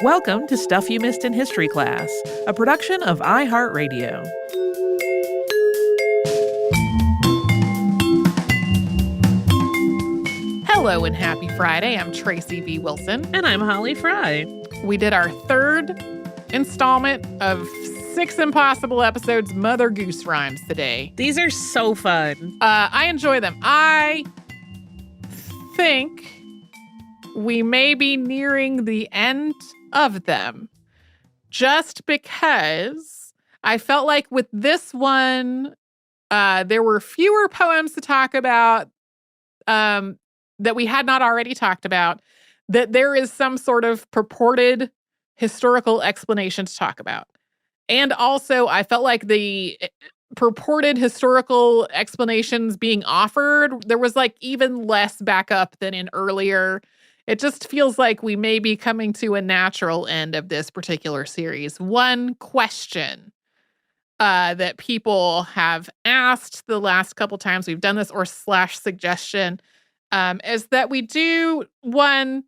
Welcome to Stuff You Missed in History Class, a production of iHeartRadio. Hello and happy Friday. I'm Tracy V. Wilson. And I'm Holly Fry. We did our third installment of 6 impossible episodes Mother Goose rhymes today. These are so fun. I enjoy them. I think we may be nearing the end of them just because I felt like with this one, there were fewer poems to talk about that we had not already talked about, that there is some sort of purported historical explanation to talk about. And also, I felt like the purported historical explanations being offered, there was like even less backup than in earlier. It just feels like we may be coming to a natural end of this particular series. One question that people have asked the last couple times we've done this, or / suggestion, is that we do one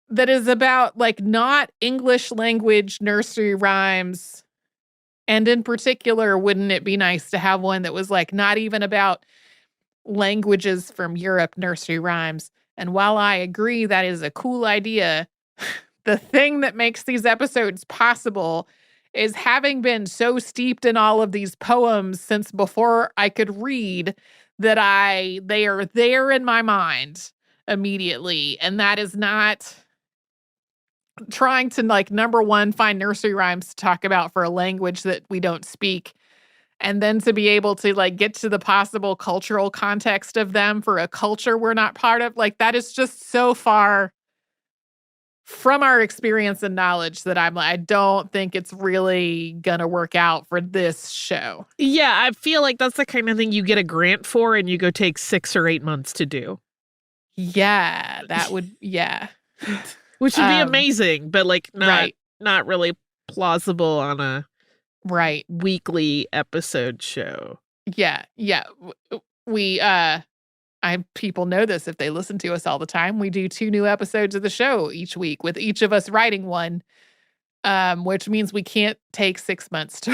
that is about like not English language nursery rhymes. And in particular, wouldn't it be nice to have one that was like not even about languages from Europe nursery rhymes? And while I agree that is a cool idea, the thing that makes these episodes possible is having been so steeped in all of these poems since before I could read that they are there in my mind immediately. And that is not trying to, like, number one, find nursery rhymes to talk about for a language that we don't speak. And then to be able to, like, get to the possible cultural context of them for a culture we're not part of. Like, that is just so far from our experience and knowledge that I don't think it's really gonna work out for this show. Yeah, I feel like that's the kind of thing you get a grant for and you go take 6 or 8 months to do. Yeah, that would, yeah. Which would be amazing, but like not really plausible on a weekly episode show. Yeah. We people know this if they listen to us all the time. We do 2 new episodes of the show each week, with each of us writing one, which means we can't take 6 months to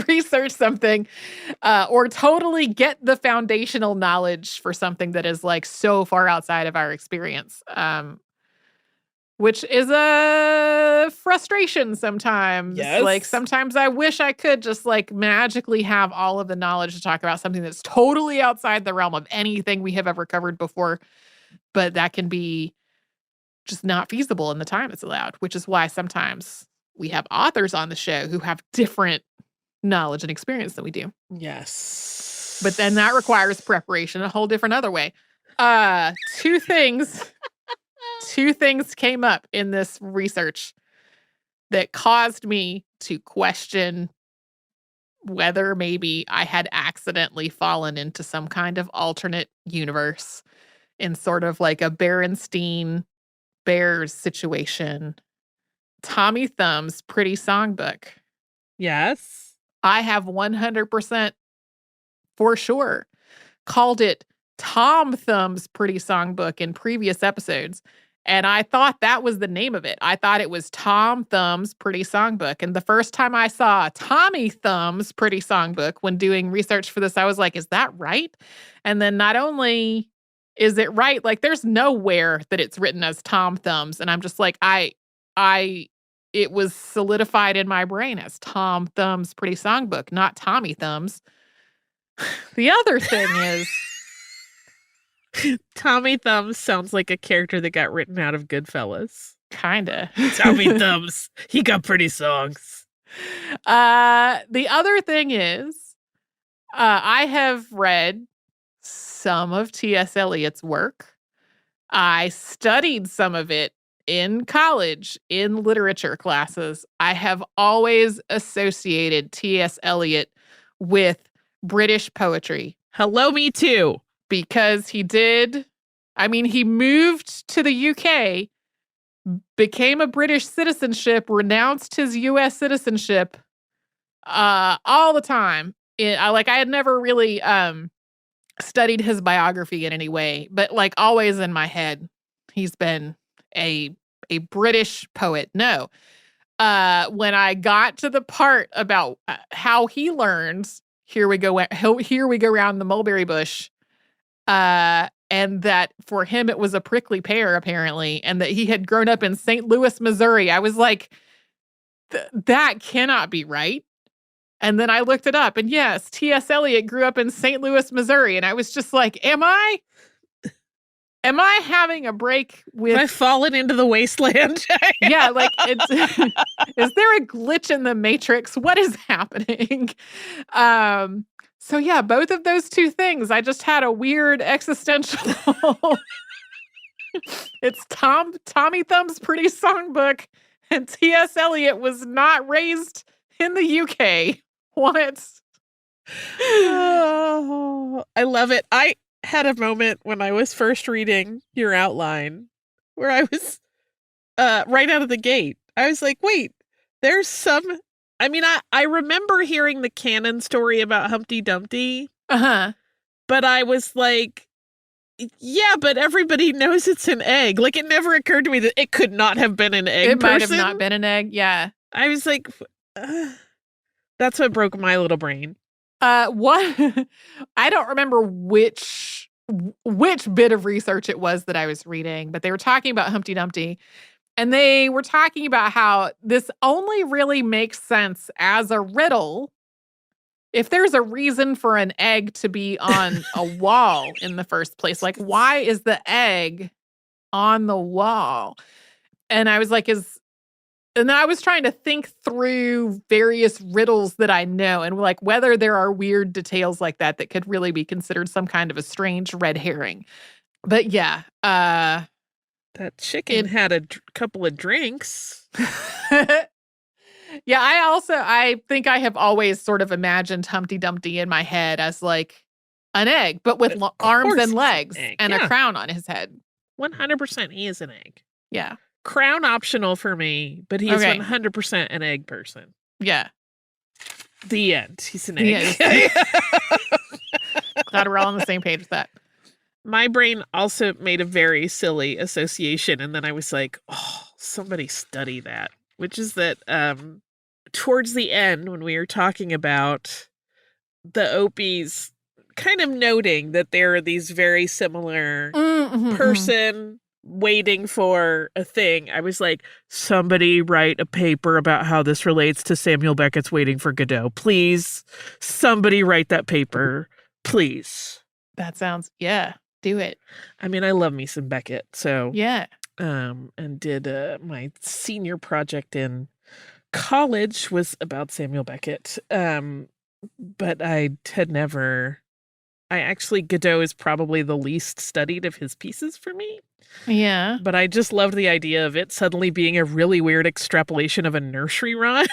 research something or totally get the foundational knowledge for something that is like so far outside of our experience, which is a frustration sometimes. Yes. Like, sometimes I wish I could just like magically have all of the knowledge to talk about something that's totally outside the realm of anything we have ever covered before. But that can be just not feasible in the time that's allowed, which is why sometimes we have authors on the show who have different knowledge and experience than we do. Yes. But then that requires preparation a whole different other way. Two things came up in this research that caused me to question whether maybe I had accidentally fallen into some kind of alternate universe in sort of like a Berenstein Bears situation. Tommy Thumb's Pretty Songbook. Yes. I have 100% for sure called it Tom Thumb's Pretty Songbook in previous episodes. And I thought that was the name of it. I thought it was Tom Thumb's Pretty Songbook. And the first time I saw Tommy Thumb's Pretty Songbook when doing research for this, I was like, is that right? And then not only is it right, like there's nowhere that it's written as Tom Thumb's. And I'm just like, it was solidified in my brain as Tom Thumb's Pretty Songbook, not Tommy Thumb's. The other thing is, Tommy Thumbs sounds like a character that got written out of Goodfellas. Kinda. Tommy Thumbs, he got pretty songs. The other thing is, I have read some of T.S. Eliot's work. I studied some of it in college, in literature classes. I have always associated T.S. Eliot with British poetry. Hello, me too. Because he moved to the UK, became a British citizenship, renounced his US citizenship all the time. I had never really studied his biography in any way, but like always in my head, he's been a a British poet. No. When I got to the part about how he learns, here we go around the mulberry bush, and that for him it was a prickly pear, apparently, and that he had grown up in St. Louis, Missouri. I was like, that cannot be right. And then I looked it up, and yes, T.S. Eliot grew up in St. Louis, Missouri, and I was just like, am I having a break with... Have I fallen into the wasteland? Yeah, like, is there a glitch in the Matrix? What is happening? So yeah, both of those two things, I just had a weird existential... It's Tommy Thumb's Pretty Songbook, and T.S. Eliot was not raised in the UK. What? Oh, I love it. I had a moment when I was first reading your outline where I was right out of the gate. I was like, wait, there's some... I mean, I remember hearing the canon story about Humpty Dumpty. Uh-huh. But I was like, yeah, but everybody knows it's an egg. Like, it never occurred to me that it could not have been an egg It person. might have not been an egg, yeah. I was like... that's what broke my little brain. What? I don't remember which bit of research it was that I was reading, but they were talking about Humpty Dumpty, and they were talking about how this only really makes sense as a riddle if there's a reason for an egg to be on a wall in the first place. Like, why is the egg on the wall? And I was like, and then I was trying to think through various riddles that I know and like whether there are weird details like that could really be considered some kind of a strange red herring. But yeah, that chicken had a couple of drinks. Yeah, I think I have always sort of imagined Humpty Dumpty in my head as like an egg, but with arms and legs and a crown on his head. 100% he is an egg. Yeah. Crown optional for me, but he's 100% an egg person. Yeah. The end. He's an egg. Glad we're all on the same page with that. My brain also made a very silly association, and then I was like, oh, somebody study that. Which is that towards the end, when we were talking about the Opies kind of noting that there are these very similar person waiting for a thing, I was like, somebody write a paper about how this relates to Samuel Beckett's Waiting for Godot. Please, somebody write that paper. Please. That sounds, yeah, do it. I mean, I love me some Beckett, so... Yeah. And did my senior project in college was about Samuel Beckett. But I had never... Godot is probably the least studied of his pieces for me. Yeah. But I just loved the idea of it suddenly being a really weird extrapolation of a nursery rhyme.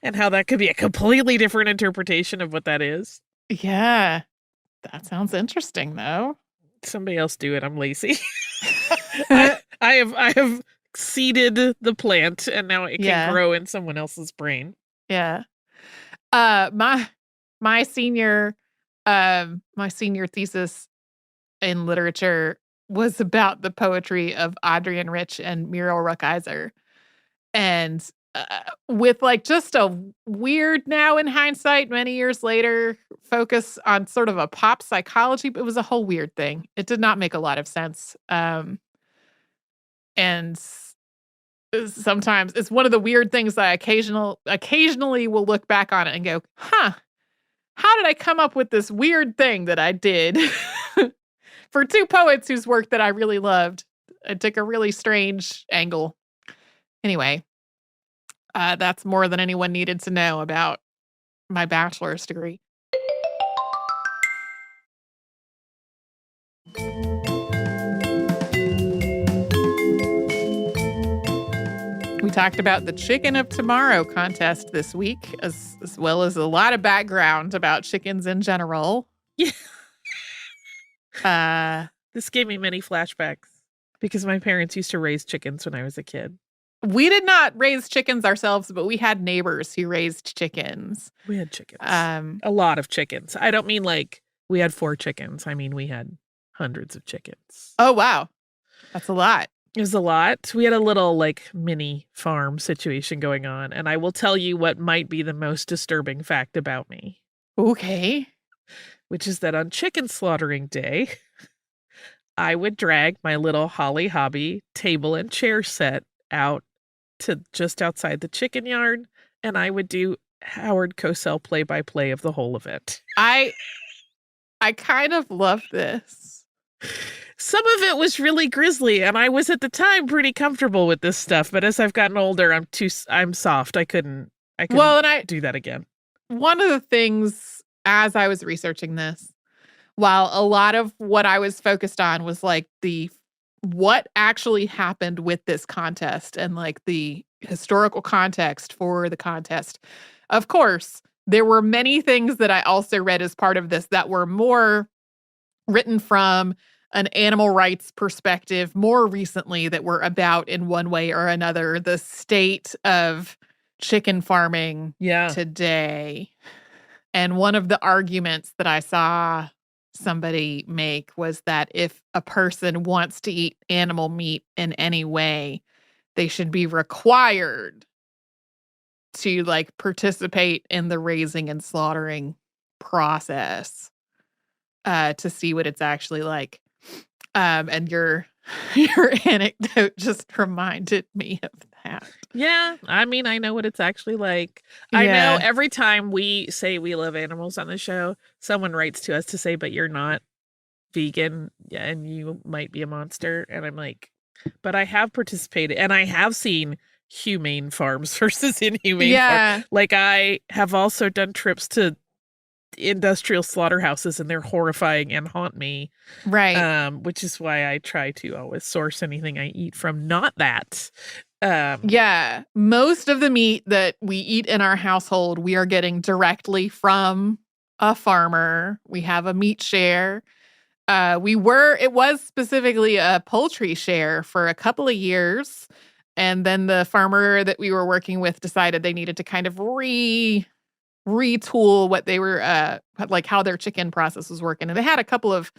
And how that could be a completely different interpretation of what that is. Yeah. That sounds interesting, though. Somebody else do it. I'm lazy. I have seeded the plant, and now it can grow in someone else's brain. Yeah. My senior thesis in literature was about the poetry of Adrienne Rich and Muriel Rukeyser. And with like just a weird, now in hindsight, many years later, focus on sort of a pop psychology, but it was a whole weird thing. It did not make a lot of sense. And sometimes it's one of the weird things that I occasionally will look back on it and go, how did I come up with this weird thing that I did for two poets whose work that I really loved? I took a really strange angle. Anyway, that's more than anyone needed to know about my bachelor's degree. We talked about the Chicken of Tomorrow contest this week, as well as a lot of background about chickens in general. Yeah. This gave me many flashbacks because my parents used to raise chickens when I was a kid. We did not raise chickens ourselves, but we had neighbors who raised chickens. We had chickens. A lot of chickens. I don't mean like we had 4 chickens. I mean, we had hundreds of chickens. Oh, wow. That's a lot. It was a lot. We had a little like mini farm situation going on, and I will tell you what might be the most disturbing fact about me, Okay. which is that on chicken slaughtering day, I would drag my little Holly Hobby table and chair set out to just outside the chicken yard, and I would do Howard Cosell play-by-play of the whole event. I kind of love this. Some of it was really grisly, and I was at the time pretty comfortable with this stuff, but as I've gotten older, I'm soft. I couldn't Well, and do that again. one of the things as I was researching this, while a lot of what I was focused on was like what actually happened with this contest and like the historical context for the contest. Of course, there were many things that I also read as part of this that were more written from an animal rights perspective more recently, that were about in one way or another the state of chicken farming today. And one of the arguments that I saw somebody make was that if a person wants to eat animal meat in any way, they should be required to like participate in the raising and slaughtering process to see what it's actually like. And your anecdote just reminded me of that. Yeah, I mean, I know what it's actually like. I know every time we say we love animals on the show, someone writes to us to say, but you're not vegan and you might be a monster. And I'm like, but I have participated and I have seen humane farms versus inhumane farms. Like I have also done trips to industrial slaughterhouses and they're horrifying and haunt me. Right. Which is why I try to always source anything I eat from not that. Most of the meat that we eat in our household, we are getting directly from a farmer. We have a meat share. It was specifically a poultry share for a couple of years. And then the farmer that we were working with decided they needed to kind of retool what they were, like how their chicken process was working. And they had a couple of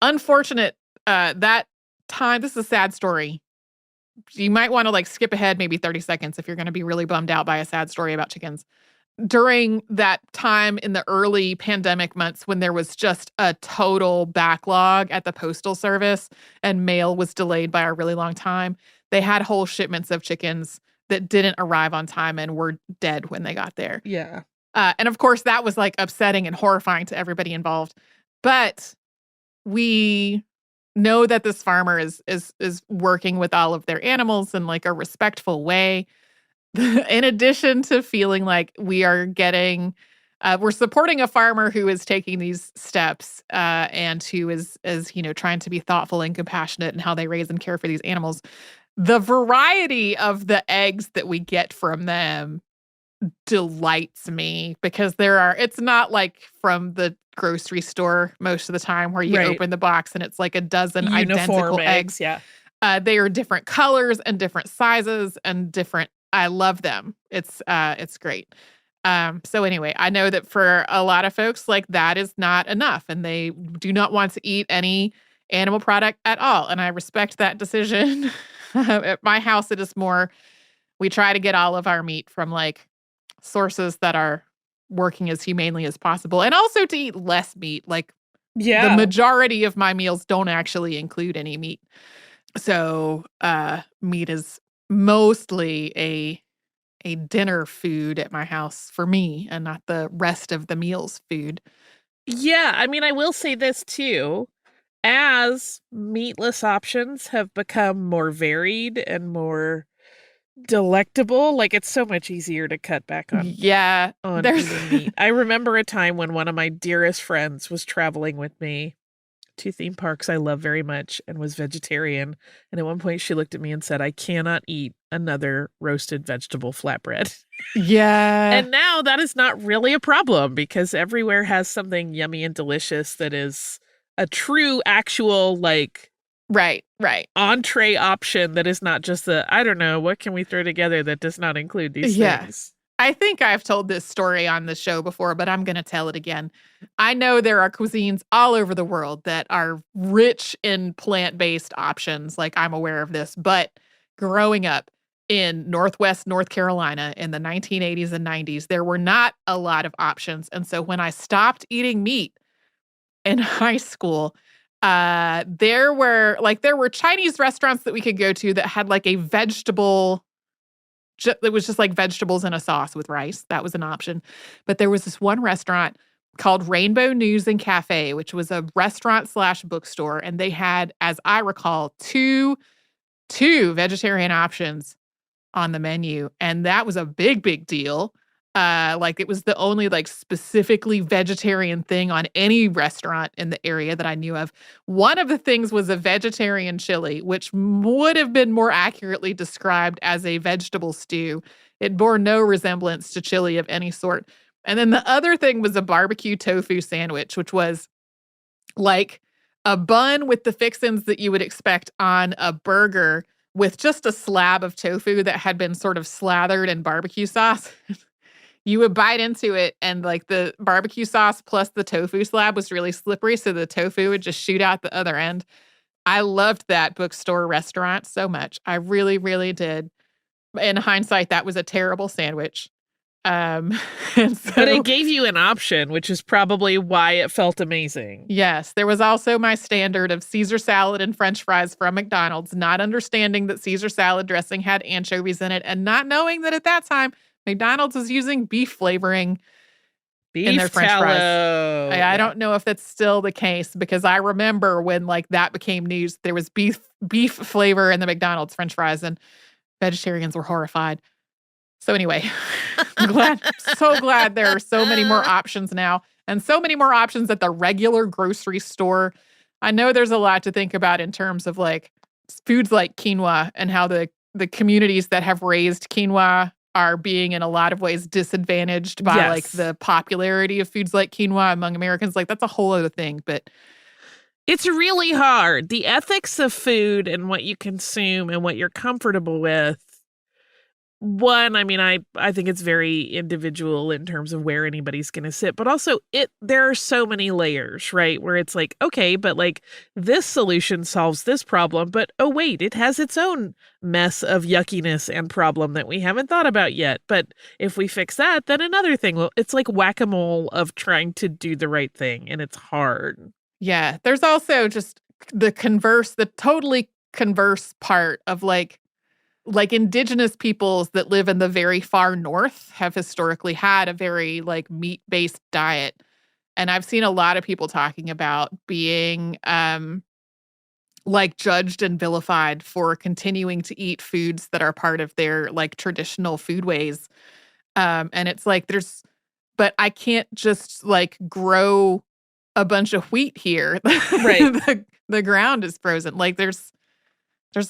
unfortunate, that time, this is a sad story. You might want to like skip ahead maybe 30 seconds if you're going to be really bummed out by a sad story about chickens. During that time in the early pandemic months when there was just a total backlog at the postal service and mail was delayed by a really long time, they had whole shipments of chickens that didn't arrive on time and were dead when they got there. Yeah. And of course that was like upsetting and horrifying to everybody involved. But we know that this farmer is working with all of their animals in like a respectful way. In addition to feeling like we are getting, we're supporting a farmer who is taking these steps and who is trying to be thoughtful and compassionate in how they raise and care for these animals. The variety of the eggs that we get from them delights me because it's not like from the grocery store most of the time where you open the box and it's like a dozen identical eggs. Yeah. They are different colors and different sizes and different. I love them. It's great. So anyway, I know that for a lot of folks, like that is not enough and they do not want to eat any animal product at all. And I respect that decision. At my house, it is more, we try to get all of our meat from like sources that are working as humanely as possible and also to eat less meat. Like the majority of my meals don't actually include any meat. So meat is mostly a dinner food at my house for me and not the rest of the meal's food. Yeah, I mean, I will say this too. As meatless options have become more varied and more delectable, like it's so much easier to cut back on eating meat. I remember a time when one of my dearest friends was traveling with me to theme parks I love very much and was vegetarian. And at one point she looked at me and said, I cannot eat another roasted vegetable flatbread. Yeah. And now that is not really a problem because everywhere has something yummy and delicious that is a true, actual, like, right entree option that is not just I don't know, what can we throw together that does not include these things? I think I've told this story on the show before, but I'm going to tell it again. I know there are cuisines all over the world that are rich in plant-based options. Like, I'm aware of this, but growing up in Northwest North Carolina in the 1980s and 90s, there were not a lot of options. And so when I stopped eating meat in high school, there were Chinese restaurants that we could go to that had like a vegetable. It was just like vegetables in a sauce with rice. That was an option. But there was this one restaurant called Rainbow News and Cafe, which was a restaurant/bookstore. And they had, as I recall, two vegetarian options on the menu. And that was a big, big deal. Like, it was the only like specifically vegetarian thing on any restaurant in the area that I knew of. One of the things was a vegetarian chili, which would have been more accurately described as a vegetable stew. It bore no resemblance to chili of any sort. And then the other thing was a barbecue tofu sandwich, which was like a bun with the fixins that you would expect on a burger with just a slab of tofu that had been sort of slathered in barbecue sauce. You would bite into it, and like the barbecue sauce plus the tofu slab was really slippery, so the tofu would just shoot out the other end. I loved that bookstore restaurant so much. I really, really did. In hindsight, that was a terrible sandwich. And so, But it gave you an option, which is probably why it felt amazing. yes, there was also my standard of Caesar salad and French fries from McDonald's, not understanding that Caesar salad dressing had anchovies in it, and not knowing that at that time, McDonald's is using beef flavoring in their French fries. I don't know if that's still the case, because I remember when like that became news, there was beef flavor in the McDonald's French fries, and vegetarians were horrified. So anyway, so glad there are so many more options now, and so many more options at the regular grocery store. I know there's a lot to think about in terms of like foods like quinoa and how the communities that have raised quinoa are being in a lot of ways disadvantaged by like the popularity of foods like quinoa among Americans. Like, that's a whole other thing, but it's really hard. The ethics of food and what you consume and what you're comfortable with. One, I mean, I think it's very individual in terms of where anybody's going to sit, but also there are so many layers, right? Where it's like, okay, but like this solution solves this problem, but oh wait, it has its own mess of yuckiness and problem that we haven't thought about yet. But if we fix that, then another thing will. It's like whack-a-mole of trying to do the right thing, and it's hard. yeah, there's also just the totally converse part of like indigenous peoples that live in the very far north have historically had a very like meat-based diet. And I've seen a lot of people talking about being like judged and vilified for continuing to eat foods that are part of their like traditional foodways. And it's like but I can't just like grow a bunch of wheat here. Right. The ground is frozen. Like there's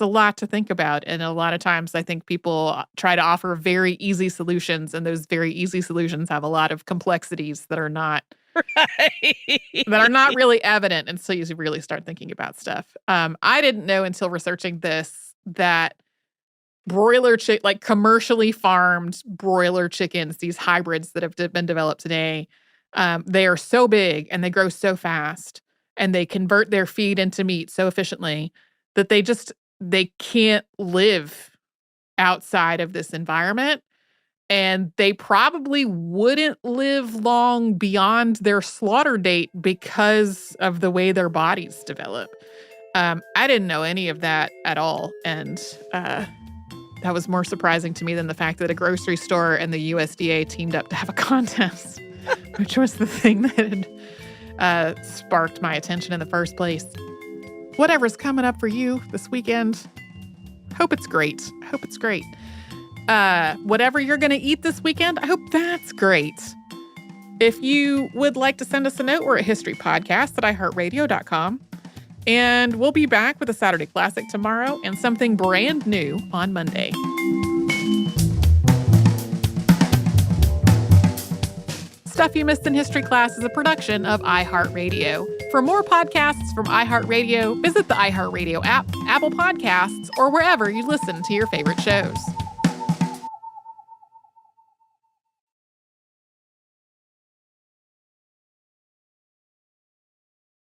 a lot to think about. And a lot of times I think people try to offer very easy solutions, and those very easy solutions have a lot of complexities that are not really evident until you really start thinking about stuff. I didn't know until researching this that broiler like commercially farmed broiler chickens, these hybrids that have been developed today, they are so big and they grow so fast and they convert their feed into meat so efficiently that they can't live outside of this environment, and they probably wouldn't live long beyond their slaughter date because of the way their bodies develop. I didn't know any of that at all, and that was more surprising to me than the fact that a grocery store and the USDA teamed up to have a contest, which was the thing that had sparked my attention in the first place. Whatever's coming up for you this weekend, hope it's great. Whatever you're going to eat this weekend, I hope that's great. If you would like to send us a note, we're at historypodcast@iheartradio.com. And we'll be back with a Saturday Classic tomorrow and something brand new on Monday. Stuff You Missed in History Class is a production of iHeartRadio. For more podcasts from iHeartRadio, visit the iHeartRadio app, Apple Podcasts, or wherever you listen to your favorite shows.